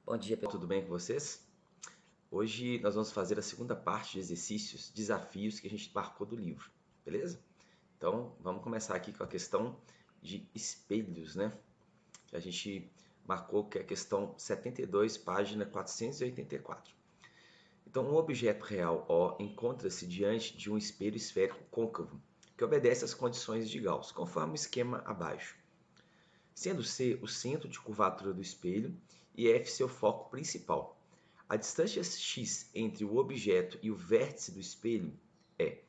Bom dia, pessoal. Tudo bem com vocês? Hoje nós vamos fazer a segunda parte de exercícios, desafios que a gente marcou do livro, beleza? Então, vamos começar aqui com a questão de espelhos, né? Que a gente marcou que é a questão 72, página 484. Então, um objeto real O encontra-se diante de um espelho esférico côncavo, que obedece às condições de Gauss, conforme o esquema abaixo. Sendo C o centro de curvatura do espelho e F seu foco principal. A distância x entre o objeto e o vértice do espelho é.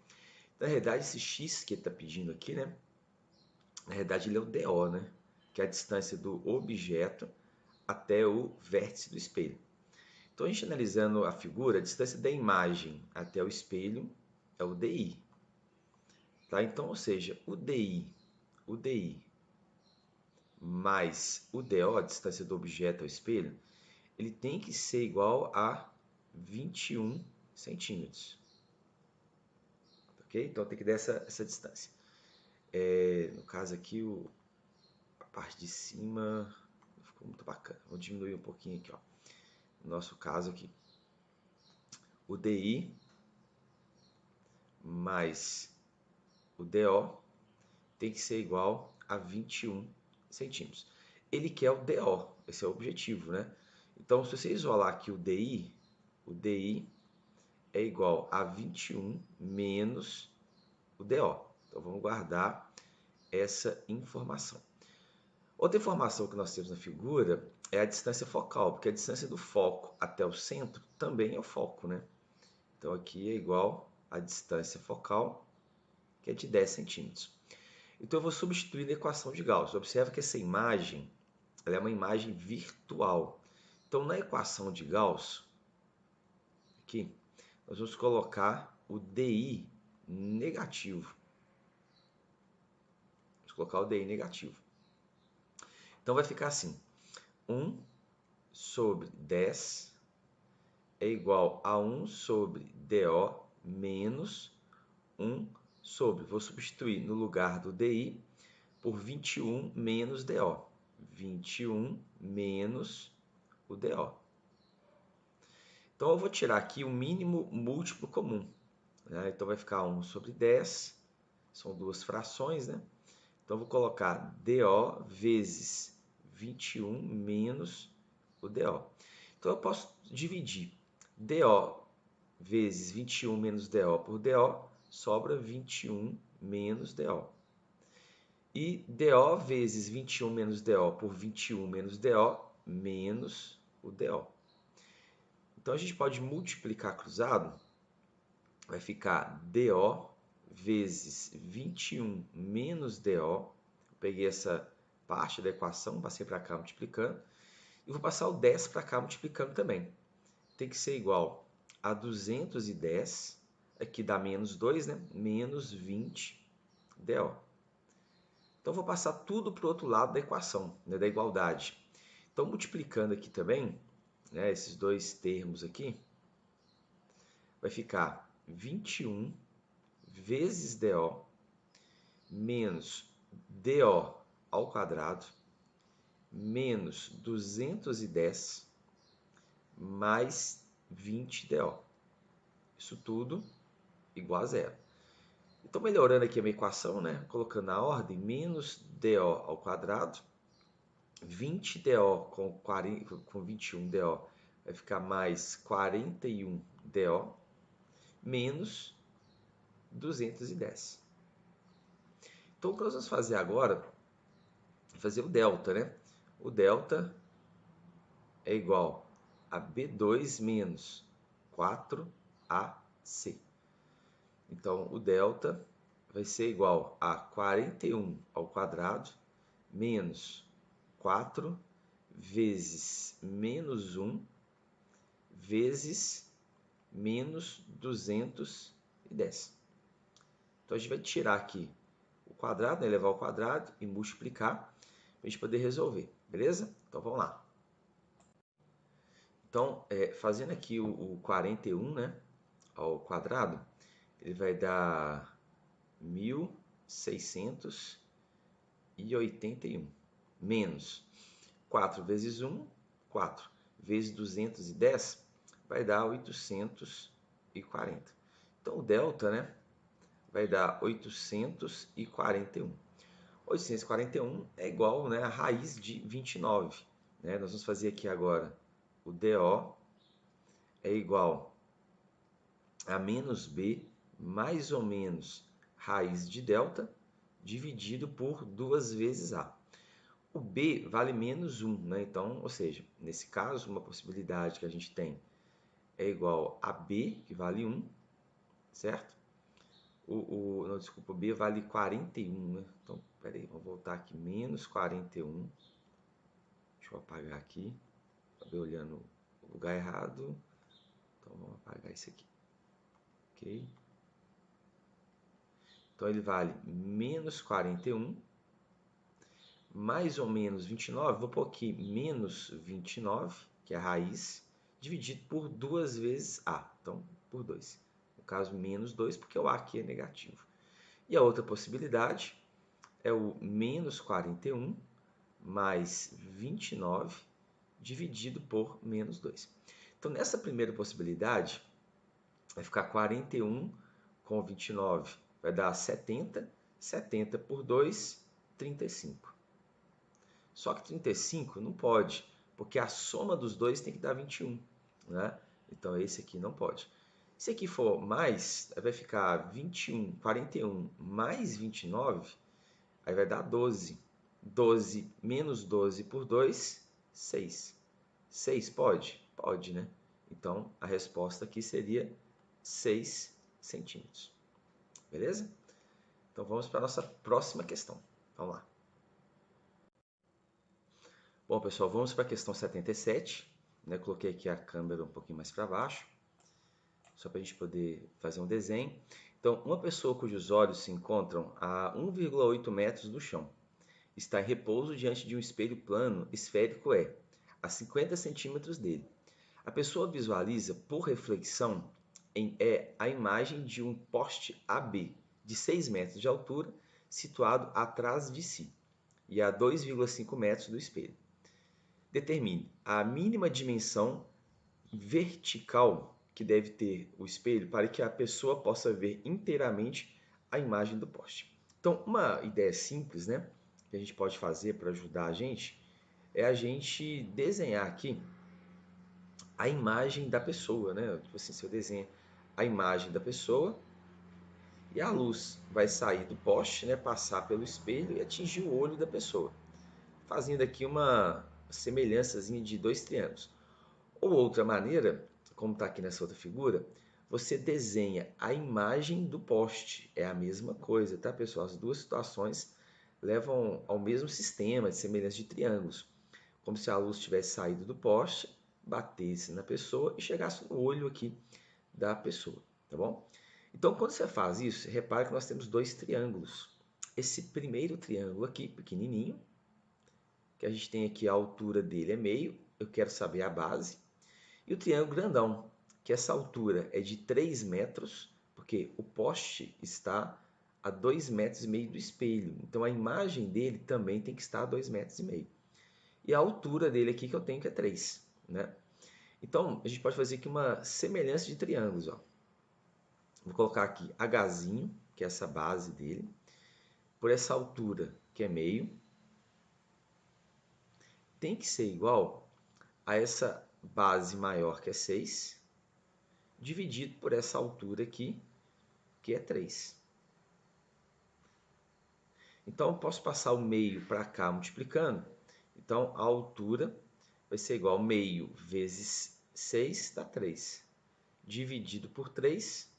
Na realidade, esse x que ele está pedindo aqui, né? Na realidade, ele é o DO, né? Que é a distância do objeto até o vértice do espelho. Então, a gente analisando a figura, a distância da imagem até o espelho é o DI. Tá? Então, ou seja, o DI mais o DO, a distância do objeto ao espelho, ele tem que ser igual a 21 centímetros. Ok? Então tem que dar essa distância. No caso aqui, a parte de cima ficou muito bacana. Vou diminuir um pouquinho aqui. Ó. No nosso caso aqui, o DI mais o DO tem que ser igual a 21 centímetros. Ele quer o DO, esse é o objetivo, né? Então, se você isolar aqui o DI é igual a 21 menos o DO. Então, vamos guardar essa informação. Outra informação que nós temos na figura é a distância focal, porque a distância do foco até o centro também é o foco, né? Então, aqui é igual a distância focal, que é de 10 centímetros. Então, eu vou substituir na equação de Gauss. Observe que essa imagem ela é uma imagem virtual. Então, na equação de Gauss, aqui, nós vamos colocar o DI negativo. Vamos colocar o DI negativo. Então, vai ficar assim. 1 sobre 10 é igual a 1 sobre DO menos 1 sobre, vou substituir no lugar do DI por 21 menos DO. 21 menos o DO. Então, eu vou tirar aqui o mínimo múltiplo comum. Né? Então, vai ficar 1 sobre 10, são duas frações, né? Então, eu vou colocar DO vezes 21 menos o DO. Então, eu posso dividir DO vezes 21 menos DO por DO, sobra 21 menos DO. E DO vezes 21 menos DO por 21 menos DO, menos o DO. Então, a gente pode multiplicar cruzado, vai ficar DO vezes 21 menos DO. Eu peguei essa parte da equação, passei para cá multiplicando, e vou passar o 10 para cá multiplicando também. Tem que ser igual a 210, aqui dá menos 2, né? Menos 20 DO. Então, vou passar tudo para o outro lado da equação, né? Da igualdade. Então, multiplicando aqui também, né, esses dois termos aqui, vai ficar 21 vezes DO menos DO ao quadrado menos 210 mais 20 DO. Isso tudo igual a zero. Então, melhorando aqui a minha equação, né? Colocando na ordem, menos DO ao quadrado, 20 DO com 21 DO vai ficar mais 41 DO, menos 210. Então, o que nós vamos fazer agora é fazer o delta, né? O delta é igual a B2 menos 4AC. Então, o delta vai ser igual a 41 ao quadrado menos 4 vezes menos 1 vezes menos 210. Então, a gente vai tirar aqui o quadrado, né, levar ao quadrado e multiplicar para a gente poder resolver, beleza? Então, vamos lá. Então, fazendo aqui o 41, né, ao quadrado, ele vai dar 1.681 menos 4 vezes 1, 4, vezes 210 vai dar 840. Então, o delta, né, vai dar 841. 841 é igual, né, a raiz de 29. Né? Nós vamos fazer aqui agora o DO é igual a menos B mais ou menos raiz de delta dividido por 2 vezes A. O B vale menos 1, né? Então, ou seja, nesse caso, uma possibilidade que a gente tem é igual a B, que vale 1, certo? Não, desculpa, o B vale 41, né? Então, peraí, vamos voltar aqui, menos 41. Deixa eu apagar aqui, acabei olhando o lugar errado. Então, vamos apagar isso aqui, ok? Então, ele vale menos 41, mais ou menos 29, vou pôr aqui menos 29, que é a raiz, dividido por 2 vezes A, então, por 2. No caso, menos 2, porque o A aqui é negativo. E a outra possibilidade é o menos 41 mais 29 dividido por menos 2. Então, nessa primeira possibilidade, vai ficar 41 com 29, vai dar 70, 70 por 2, 35. Só que 35 não pode, porque a soma dos dois tem que dar 21, né? Então, esse aqui não pode. Se aqui for mais, vai ficar 21, 41 mais 29, aí vai dar 12. 12 menos 12 por 2, 6. 6 pode? Pode, né? Então, a resposta aqui seria 6 centímetros. Beleza? Então, vamos para a nossa próxima questão. Vamos lá. Bom, pessoal, vamos para a questão 77. Né? Coloquei aqui a câmera um pouquinho mais para baixo, só para a gente poder fazer um desenho. Então, uma pessoa cujos olhos se encontram a 1,8 metros do chão está em repouso diante de um espelho plano esférico a 50 centímetros dele. A pessoa visualiza, por reflexão, a imagem de um poste AB de 6 metros de altura, situado atrás de si, e a 2,5 metros do espelho. Determine a mínima dimensão vertical que deve ter o espelho para que a pessoa possa ver inteiramente a imagem do poste. Então, uma ideia simples, né, que a gente pode fazer para ajudar a gente é a gente desenhar aqui a imagem da pessoa, né? Tipo assim, se eu desenho a imagem da pessoa e a luz vai sair do poste, né, passar pelo espelho e atingir o olho da pessoa, fazendo aqui uma semelhançazinha de 2 triângulos. Ou outra maneira, como está aqui nessa outra figura, você desenha a imagem do poste. É a mesma coisa, tá, pessoal? As duas situações levam ao mesmo sistema de semelhança de triângulos. Como se a luz tivesse saído do poste, batesse na pessoa e chegasse no olho aqui da pessoa, tá bom? Então, quando você faz isso, repare que nós temos 2 triângulos. Esse primeiro triângulo aqui, pequenininho, que a gente tem aqui a altura dele é meio, eu quero saber a base. E o triângulo grandão, que essa altura é de 3 metros, porque o poste está a 2,5 metros do espelho. Então, a imagem dele também tem que estar a 2,5 metros. E a altura dele aqui que eu tenho que é 3, né? Então, a gente pode fazer aqui uma semelhança de triângulos, ó. Vou colocar aqui Hzinho, que é essa base dele, por essa altura, que é meio, tem que ser igual a essa base maior, que é 6, dividido por essa altura aqui, que é 3. Então, eu posso passar o meio para cá multiplicando. Então, a altura vai ser igual a meio vezes 6 dá 3. Dividido por 3,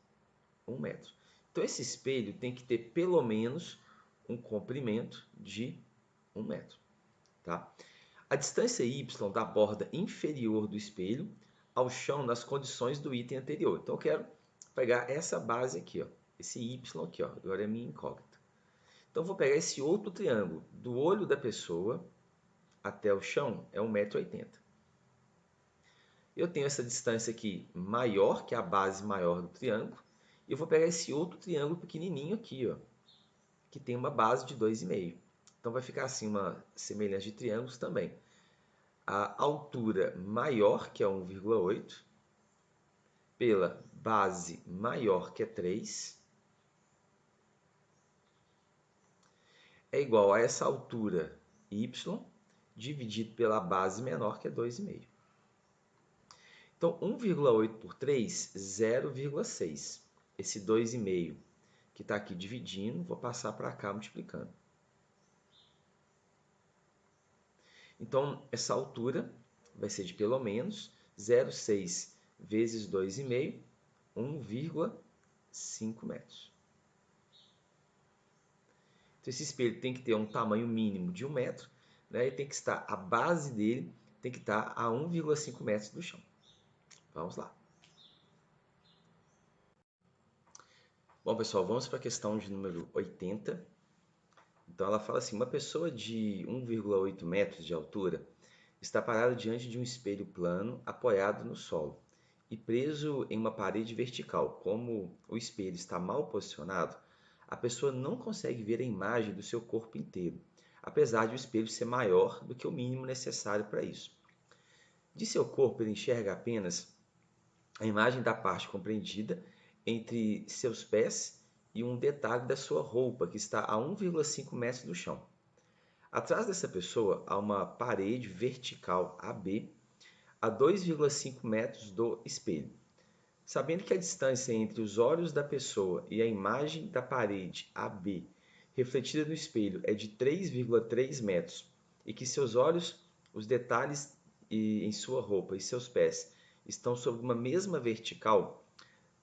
1 metro. Então, esse espelho tem que ter pelo menos um comprimento de 1 metro. Tá? A distância y da borda inferior do espelho ao chão nas condições do item anterior. Então, eu quero pegar essa base aqui, ó, esse y aqui, ó, agora é minha incógnita. Então, eu vou pegar esse outro triângulo, do olho da pessoa até o chão, é 1,80 m. Eu tenho essa distância aqui maior que a base maior do triângulo, e eu vou pegar esse outro triângulo pequenininho aqui, ó, que tem uma base de 2,5 m. Então, vai ficar assim uma semelhança de triângulos também. a altura maior, que é 1,8, pela base maior, que é 3, é igual a essa altura y dividido pela base menor, que é 2,5. Então, 1,8 por 3, 0,6. Esse 2,5 que está aqui dividindo, vou passar para cá multiplicando. Então, essa altura vai ser de pelo menos 0,6 vezes 2,5, 1,5 metros. Então, esse espelho tem que ter um tamanho mínimo de 1 metro, né? E tem que estar, a base dele tem que estar a 1,5 metros do chão. Vamos lá. Bom, pessoal, vamos para a questão de número 80. Então, ela fala assim, uma pessoa de 1,8 metros de altura está parada diante de um espelho plano apoiado no solo e preso em uma parede vertical. Como o espelho está mal posicionado, a pessoa não consegue ver a imagem do seu corpo inteiro, apesar de o espelho ser maior do que o mínimo necessário para isso. De seu corpo, ele enxerga apenas a imagem da parte compreendida entre seus pés e um detalhe da sua roupa, que está a 1,5 metros do chão. Atrás dessa pessoa há uma parede vertical AB a 2,5 metros do espelho. Sabendo que a distância entre os olhos da pessoa e a imagem da parede AB refletida no espelho é de 3,3 metros e que seus olhos, os detalhes em sua roupa e seus pés estão sobre uma mesma vertical,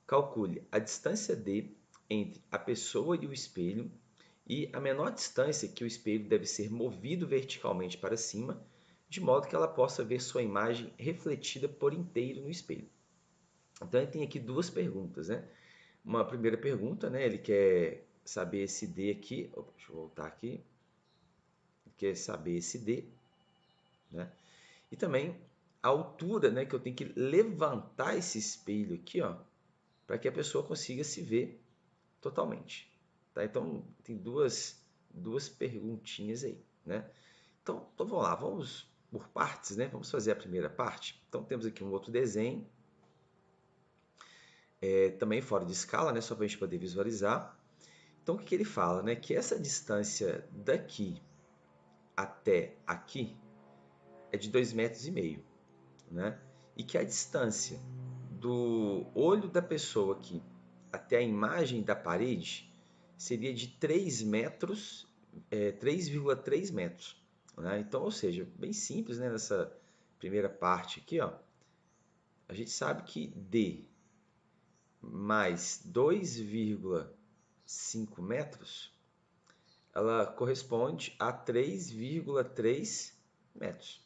calcule a distância D entre a pessoa e o espelho e a menor distância que o espelho deve ser movido verticalmente para cima, de modo que ela possa ver sua imagem refletida por inteiro no espelho. Então, ele tem aqui duas perguntas, né? Uma primeira pergunta, né? Ele quer saber esse D aqui. Deixa eu voltar aqui. Ele quer saber esse D, né? E também a altura, né? Que eu tenho que levantar esse espelho aqui, ó, para que a pessoa consiga se ver totalmente. Tá? Então, tem duas perguntinhas aí, né? Então, vamos lá, vamos por partes, né? Vamos fazer a primeira parte. Então, temos aqui um outro desenho, também fora de escala, né? Só para a gente poder visualizar. Então, o que ele fala, né? Que essa distância daqui até aqui é de 2,5 metros, né? E que a distância do olho da pessoa aqui até a imagem da parede seria de 3 metros, 3,3 metros. Né? Então, ou seja, bem simples, né? Nessa primeira parte aqui, ó, a gente sabe que D mais 2,5 metros, ela corresponde a 3,3 metros.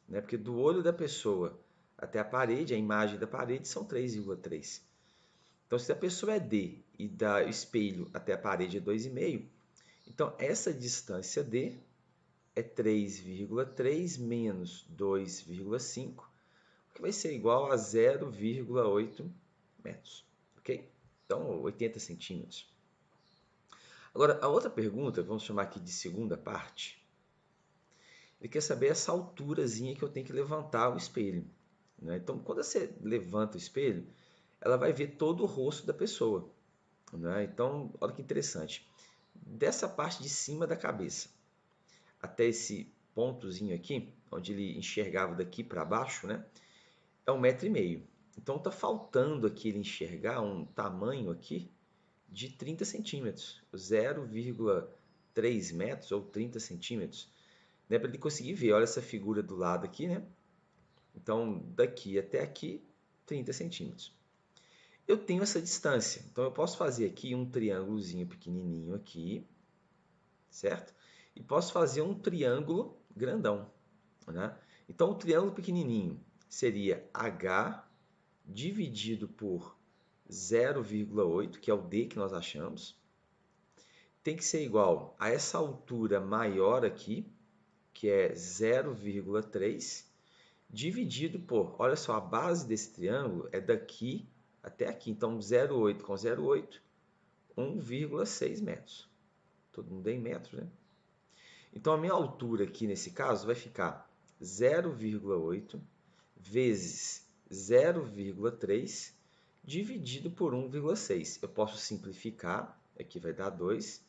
Né? Porque do olho da pessoa até a parede, a imagem da parede, são 3,3. Então, se a pessoa é D e da espelho até a parede é 2,5, então essa distância D é 3,3 menos 2,5, que vai ser igual a 0,8 metros. Ok? Então, 80 centímetros. Agora, a outra pergunta, vamos chamar aqui de segunda parte, ele quer saber essa alturazinha que eu tenho que levantar o espelho. Né? Então, quando você levanta o espelho, ela vai ver todo o rosto da pessoa. Né? Então, olha que interessante. Dessa parte de cima da cabeça até esse pontozinho aqui, onde ele enxergava daqui para baixo, né? É 1,5 metro. Então, está faltando aqui ele enxergar um tamanho aqui de 30 centímetros, 0,3 metros ou 30 centímetros, né? Para ele conseguir ver. Olha essa figura do lado aqui, né? Então, daqui até aqui, 30 centímetros. Eu tenho essa distância, então eu posso fazer aqui um triângulozinho pequenininho aqui, certo? E posso fazer um triângulo grandão, né? Então, o triângulo pequenininho seria H dividido por 0,8, que é o D que nós achamos. Tem que ser igual a essa altura maior aqui, que é 0,3, dividido por, olha só, a base desse triângulo é daqui até aqui. Então, 0,8 com 0,8, 1,6 metros. Todo mundo é em metros, né? Então, a minha altura aqui, nesse caso, vai ficar 0,8 vezes 0,3 dividido por 1,6. Eu posso simplificar, aqui vai dar 2.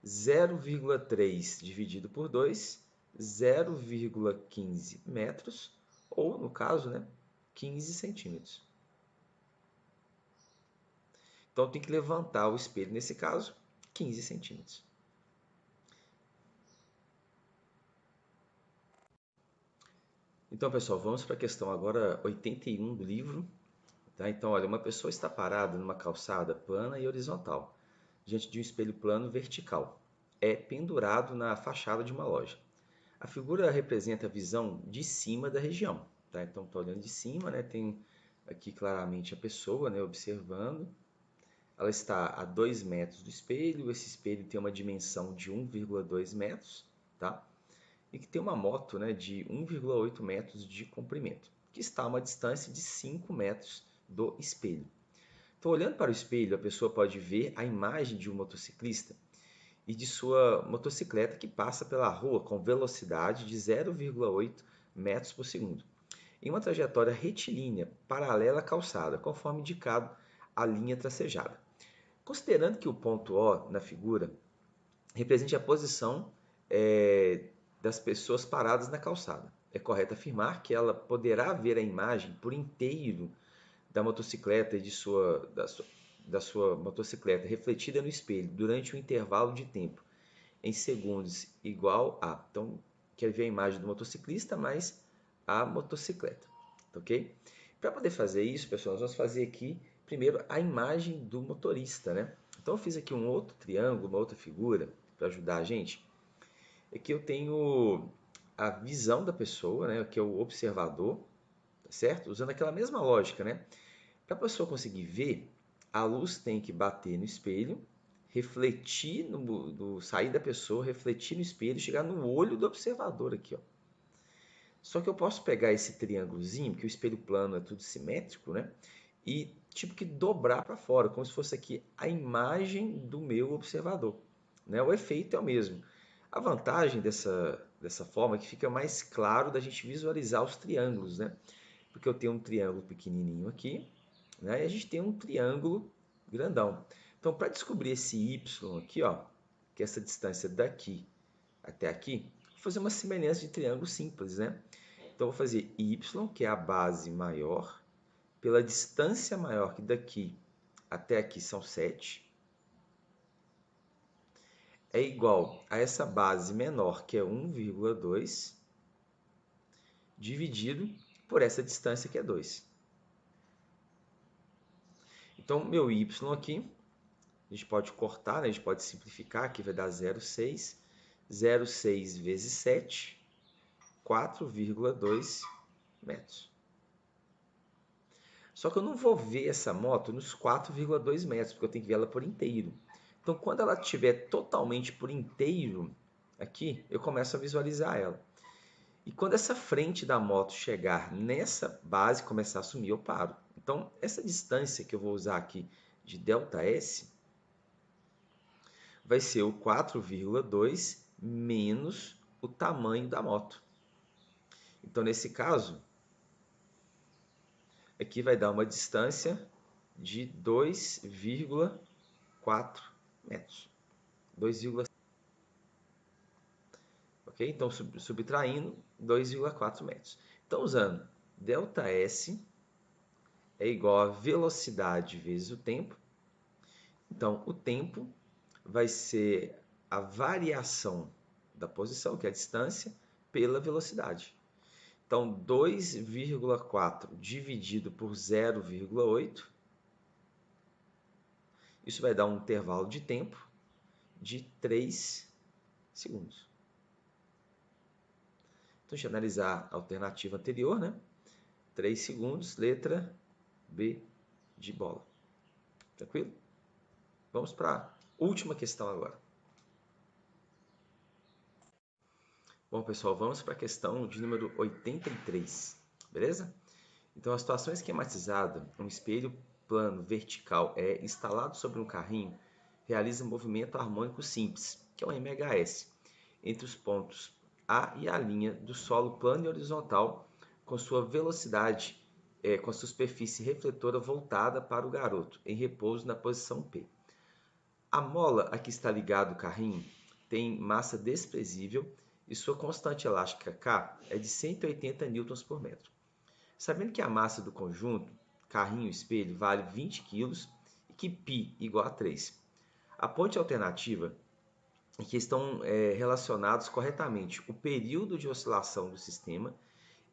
0,3 dividido por 2, 0,15 metros, ou, no caso, 15 centímetros. Então, tem que levantar o espelho, nesse caso, 15 centímetros. Então, pessoal, vamos para a questão agora 81 do livro. Tá? Então, olha, uma pessoa está parada numa calçada plana e horizontal, diante de um espelho plano vertical. É pendurado na fachada de uma loja. A figura representa a visão de cima da região. Tá? Então, estou olhando de cima, tem aqui claramente a pessoa observando. Ela está a 2 metros do espelho. Esse espelho tem uma dimensão de 1,2 metros. Tá? E que tem uma moto de 1,8 metros de comprimento, que está a uma distância de 5 metros do espelho. Então, olhando para o espelho, a pessoa pode ver a imagem de um motociclista e de sua motocicleta que passa pela rua com velocidade de 0,8 metros por segundo, em uma trajetória retilínea paralela à calçada, conforme indicado a linha tracejada. Considerando que o ponto O na figura represente a posição das pessoas paradas na calçada, é correto afirmar que ela poderá ver a imagem por inteiro da motocicleta e da sua motocicleta refletida no espelho durante um intervalo de tempo em segundos igual a. Então, quer ver a imagem do motociclista mais a motocicleta, ok? Para poder fazer isso, pessoal, nós vamos fazer aqui primeiro a imagem do motorista, Então, eu fiz aqui um outro triângulo, uma outra figura para ajudar a gente. Aqui eu tenho a visão da pessoa, que é o observador, tá certo? Usando aquela mesma lógica, Para a pessoa conseguir ver, a luz tem que bater no espelho, refletir, sair da pessoa, refletir no espelho, chegar no olho do observador aqui, ó. Só que eu posso pegar esse triângulozinho, que o espelho plano é tudo simétrico, e tipo que dobrar para fora, como se fosse aqui a imagem do meu observador, O efeito é o mesmo. A vantagem dessa forma é que fica mais claro da gente visualizar os triângulos, Porque eu tenho um triângulo pequenininho aqui, e a gente tem um triângulo grandão. Então, para descobrir esse y aqui, ó, que é essa distância daqui até aqui, vou fazer uma semelhança de triângulo simples, Então, vou fazer y, que é a base maior, pela distância maior, que daqui até aqui são 7, é igual a essa base menor, que é 1,2, dividido por essa distância, que é 2. Então, meu y aqui, a gente pode cortar, a gente pode simplificar, aqui vai dar 0,6. 0,6 vezes 7, 4,2 metros. Só que eu não vou ver essa moto nos 4,2 metros, porque eu tenho que ver ela por inteiro. Então, quando ela estiver totalmente por inteiro, aqui, eu começo a visualizar ela. E quando essa frente da moto chegar nessa base, começar a sumir, eu paro. Então, essa distância que eu vou usar aqui de ΔS vai ser o 4,2 menos o tamanho da moto. Então, nesse caso, aqui vai dar uma distância de 2,4 metros. 2,4. Ok? Então, subtraindo 2,4 metros. Então, usando ΔS é igual a velocidade vezes o tempo. Então, o tempo vai ser a variação da posição, que é a distância, pela velocidade. Então, 2,4 dividido por 0,8, isso vai dar um intervalo de tempo de 3 segundos. Então, deixa eu analisar a alternativa anterior, 3 segundos, letra B de bola. Tranquilo? Vamos para a última questão agora. Bom, pessoal, vamos para a questão de número 83, beleza? Então, a situação esquematizada, um espelho plano vertical é instalado sobre um carrinho, realiza um movimento harmônico simples, que é um MHS, entre os pontos a e a linha do solo plano e horizontal com sua velocidade, com a sua superfície refletora voltada para o garoto, em repouso na posição P. A mola a que está ligado o carrinho tem massa desprezível e sua constante elástica K é de 180 newtons por metro. Sabendo que a massa do conjunto, carrinho e espelho, vale 20 kg e que π igual a 3. Aponte a alternativa em que estão relacionados corretamente o período de oscilação do sistema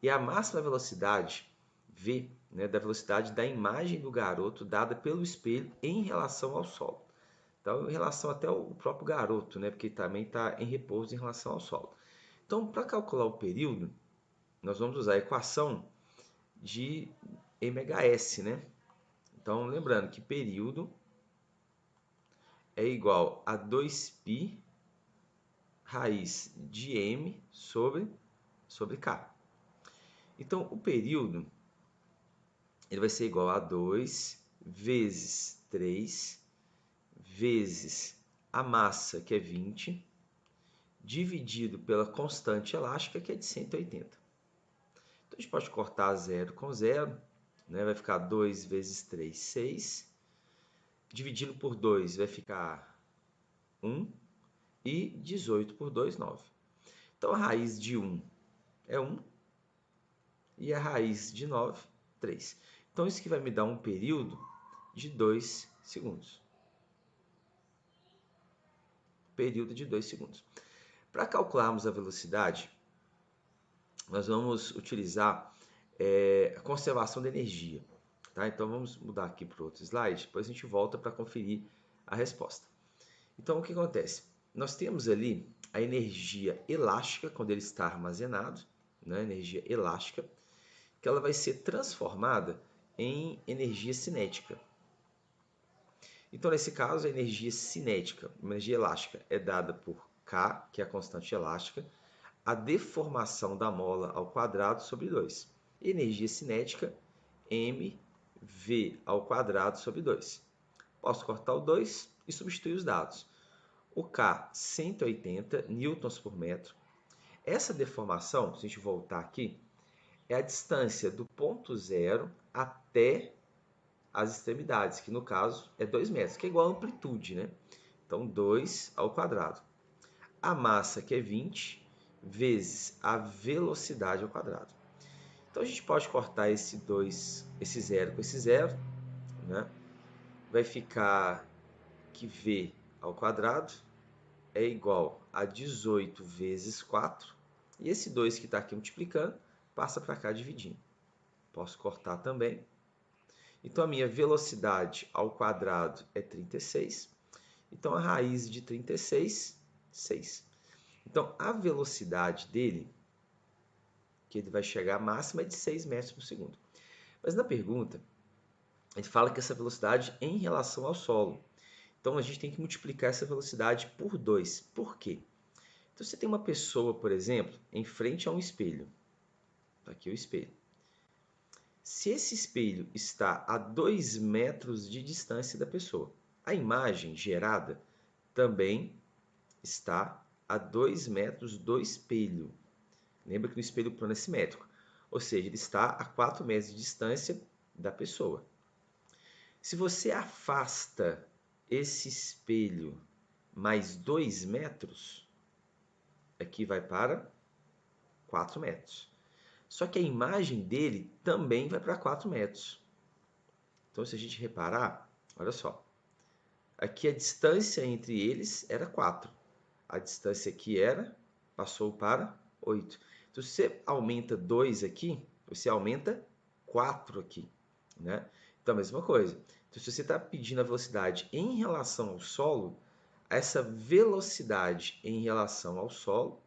e a máxima velocidade v, né, da velocidade da imagem do garoto dada pelo espelho em relação ao solo. Então, em relação até ao próprio garoto, né, porque também está em repouso em relação ao solo. Então, para calcular o período, nós vamos usar a equação de MHS, né? Então, lembrando que período é igual a 2π raiz de m sobre k. Então, o período ele vai ser igual a 2 vezes 3 vezes a massa, que é 20, dividido pela constante elástica, que é de 180. Então, a gente pode cortar 0 com 0, né? Vai ficar 2 vezes 3, 6. Dividindo por 2 vai ficar 1. E 18 por 2, 9. Então, a raiz de 1 é 1. E a raiz de 9, 3. Então, isso aqui vai me dar um período de 2 segundos. Período de 2 segundos. Para calcularmos a velocidade, nós vamos utilizar a conservação de energia. Tá? Então, vamos mudar aqui para outro slide, depois a gente volta para conferir a resposta. Então, o que acontece? Nós temos ali a energia elástica, quando ele está armazenado, né? Energia elástica, que ela vai ser transformada em energia cinética. Então, nesse caso, a energia cinética, a energia elástica, é dada por K, que é a constante elástica, a deformação da mola ao quadrado sobre 2. E energia cinética, mv ao quadrado sobre 2. Posso cortar o 2 e substituir os dados. O K, 180 newtons por metro. Essa deformação, se a gente voltar aqui, é a distância do ponto zero até as extremidades, que no caso é 2 metros, que é igual a amplitude, né? Então, 2 ao quadrado. A massa, que é 20, vezes a velocidade ao quadrado. Então, a gente pode cortar esse 0 com esse 0, né? Vai ficar que v ao quadrado é igual a 18 vezes 4. E esse 2 que está aqui multiplicando, passa para cá dividindo. Posso cortar também. Então, a minha velocidade ao quadrado é 36. Então, a raiz de 36, 6. Então, a velocidade dele, que ele vai chegar à máxima, é de 6 metros por segundo. Mas na pergunta, ele fala que essa velocidade é em relação ao solo. Então, a gente tem que multiplicar essa velocidade por 2. Por quê? Então, você tem uma pessoa, por exemplo, em frente a um espelho. Está aqui o espelho. Se esse espelho está a 2 metros de distância da pessoa, a imagem gerada também está a 2 metros do espelho. Lembra que no espelho plano é simétrico. Ou seja, ele está a 4 metros de distância da pessoa. Se você afasta esse espelho mais 2 metros, aqui vai para 4 metros. Só que a imagem dele também vai para 4 metros. Então, se a gente reparar, olha só. Aqui a distância entre eles era 4. A distância aqui passou para 8. Então, se você aumenta 2 aqui, você aumenta 4 aqui, né? Então, a mesma coisa. Então, se você está pedindo a velocidade em relação ao solo, essa velocidade em relação ao solo,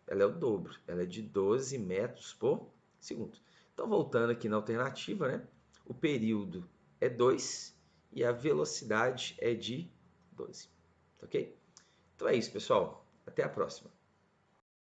ela é o dobro. Ela é de 12 metros por segundo. Então, voltando aqui na alternativa, né? O período é 2 e a velocidade é de 12. Ok? Então é isso, pessoal. Até a próxima.